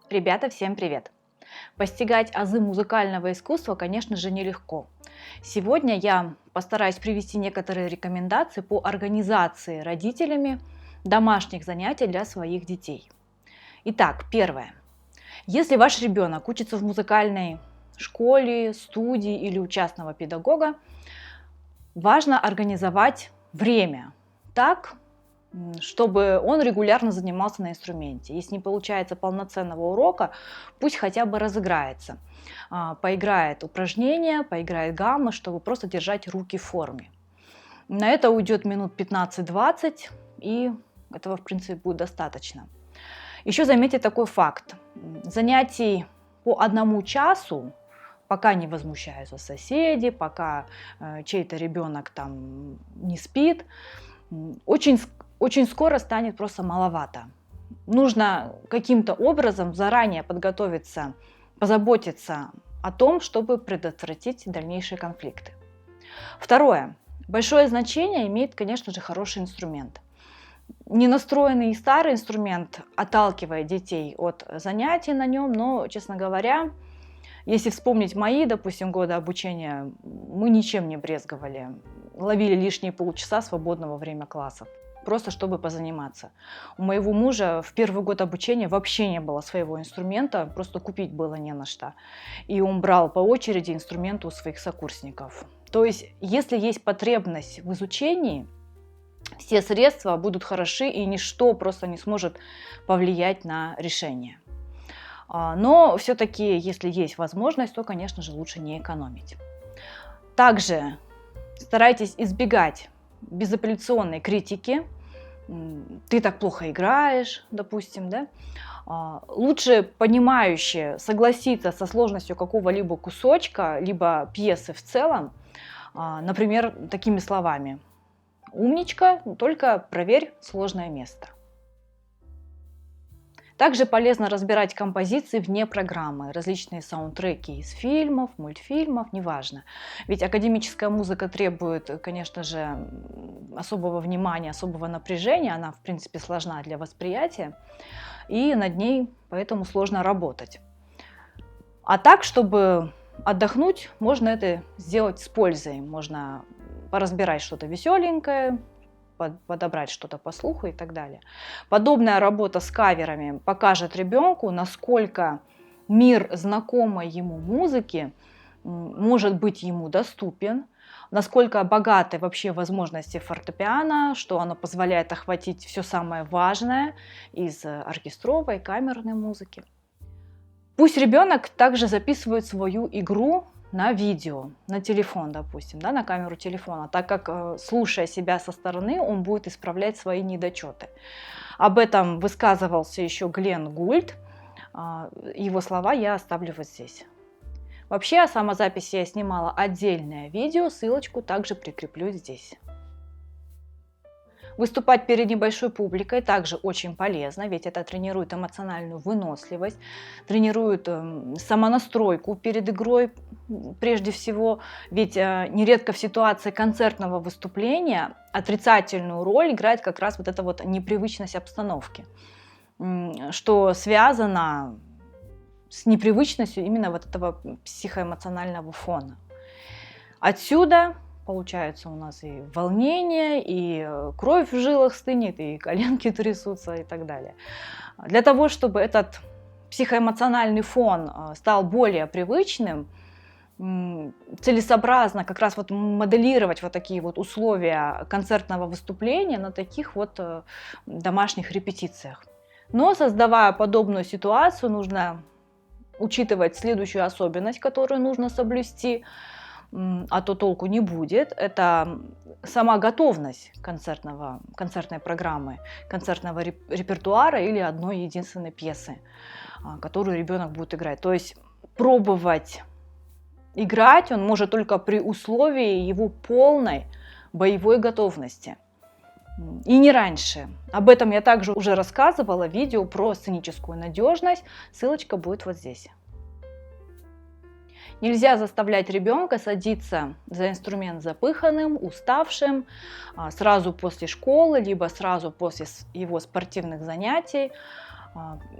Ребята, всем привет! Постигать азы музыкального искусства, конечно же, нелегко. Сегодня я постараюсь привести некоторые рекомендации по организации родителями домашних занятий для своих детей. Итак, первое. Если ваш ребенок учится в музыкальной школе, студии или у частного педагога, важно организовать время так, чтобы он регулярно занимался на инструменте. Если не получается полноценного урока, пусть хотя бы разыграется. Поиграет упражнения, поиграет гаммы, чтобы просто держать руки в форме. На это уйдет минут 15-20, и этого, в принципе, будет достаточно. Еще заметьте такой факт. Занятий по 1 часу, пока не возмущаются соседи, пока чей-то ребенок там не спит, очень скоро станет просто маловато. Нужно каким-то образом заранее подготовиться, позаботиться о том, чтобы предотвратить дальнейшие конфликты. Второе. Большое значение имеет, конечно же, хороший инструмент. Ненастроенный старый инструмент отталкивает детей от занятий на нем, но, честно говоря, если вспомнить мои, допустим, годы обучения, мы ничем не брезговали. Ловили лишние полчаса свободного время классов, просто чтобы позаниматься. У моего мужа в первый год обучения вообще не было своего инструмента, просто купить было не на что. И он брал по очереди инструменты у своих сокурсников. То есть, если есть потребность в изучении, все средства будут хороши, и ничто просто не сможет повлиять на решение. Но все-таки, если есть возможность, то, конечно же, лучше не экономить. Также старайтесь избегать безапелляционной критики. Ты так плохо играешь, допустим, да? Лучше понимающе согласиться со сложностью какого-либо кусочка, либо пьесы в целом, например, такими словами: «Умничка, только проверь сложное место». Также полезно разбирать композиции вне программы, различные саундтреки из фильмов, мультфильмов, неважно. Ведь академическая музыка требует, конечно же, особого внимания, особого напряжения, она, в принципе, сложна для восприятия, и над ней поэтому сложно работать. А так, чтобы отдохнуть, можно это сделать с пользой, можно поразбирать что-то веселенькое, подобрать что-то по слуху и так далее. Подобная работа с каверами покажет ребенку, насколько мир знакомой ему музыки может быть ему доступен, насколько богаты вообще возможности фортепиано, что оно позволяет охватить все самое важное из оркестровой, камерной музыки. Пусть ребенок также записывает свою игру на видео, на телефон, допустим, да, на камеру телефона, так как, слушая себя со стороны, он будет исправлять свои недочеты. Об этом высказывался еще Глен Гульд, его слова я оставлю вот здесь. Вообще о самозаписи я снимала отдельное видео, ссылочку также прикреплю здесь. Выступать перед небольшой публикой также очень полезно, ведь это тренирует эмоциональную выносливость, тренирует самонастройку перед игрой прежде всего. Ведь нередко в ситуации концертного выступления отрицательную роль играет как раз вот эта вот непривычность обстановки, что связано с непривычностью именно вот этого психоэмоционального фона. Отсюда получается у нас и волнение, и кровь в жилах стынет, и коленки трясутся и так далее. Для того, чтобы этот психоэмоциональный фон стал более привычным, целесообразно как раз вот моделировать вот такие вот условия концертного выступления на таких вот домашних репетициях. Но создавая подобную ситуацию, нужно учитывать следующую особенность, которую нужно соблюсти, а то толку не будет. Это сама готовность концертной программы, концертного репертуара или одной единственной пьесы, которую ребенок будет играть. То есть пробовать играть он может только при условии его полной боевой готовности. И не раньше. Об этом я также уже рассказывала, видео про сценическую надежность. Ссылочка будет вот здесь. Нельзя заставлять ребенка садиться за инструмент запыханным, уставшим, сразу после школы, либо сразу после его спортивных занятий.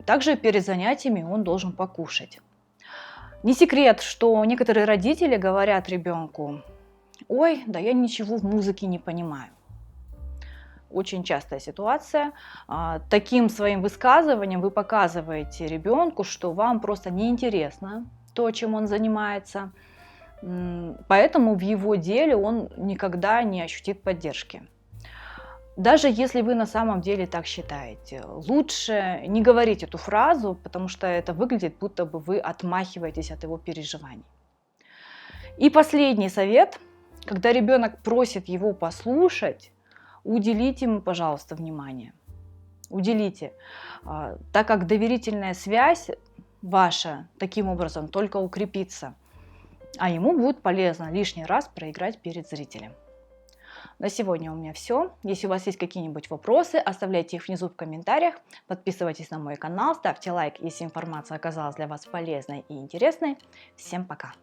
Также перед занятиями он должен покушать. Не секрет, что некоторые родители говорят ребенку: ой, да я ничего в музыке не понимаю. Очень частая ситуация. Таким своим высказыванием вы показываете ребенку, что вам просто неинтересно то, чем он занимается, поэтому в его деле он никогда не ощутит поддержки. Даже если вы на самом деле так считаете, лучше не говорить эту фразу, потому что это выглядит, будто бы вы отмахиваетесь от его переживаний. И последний совет: когда ребенок просит его послушать, уделите ему, пожалуйста, внимание. Уделите, так как доверительная связь ваша таким образом только укрепится, а ему будет полезно лишний раз проиграть перед зрителем. На сегодня у меня все. Если у вас есть какие-нибудь вопросы, оставляйте их внизу в комментариях. Подписывайтесь на мой канал, ставьте лайк, если информация оказалась для вас полезной и интересной. Всем пока!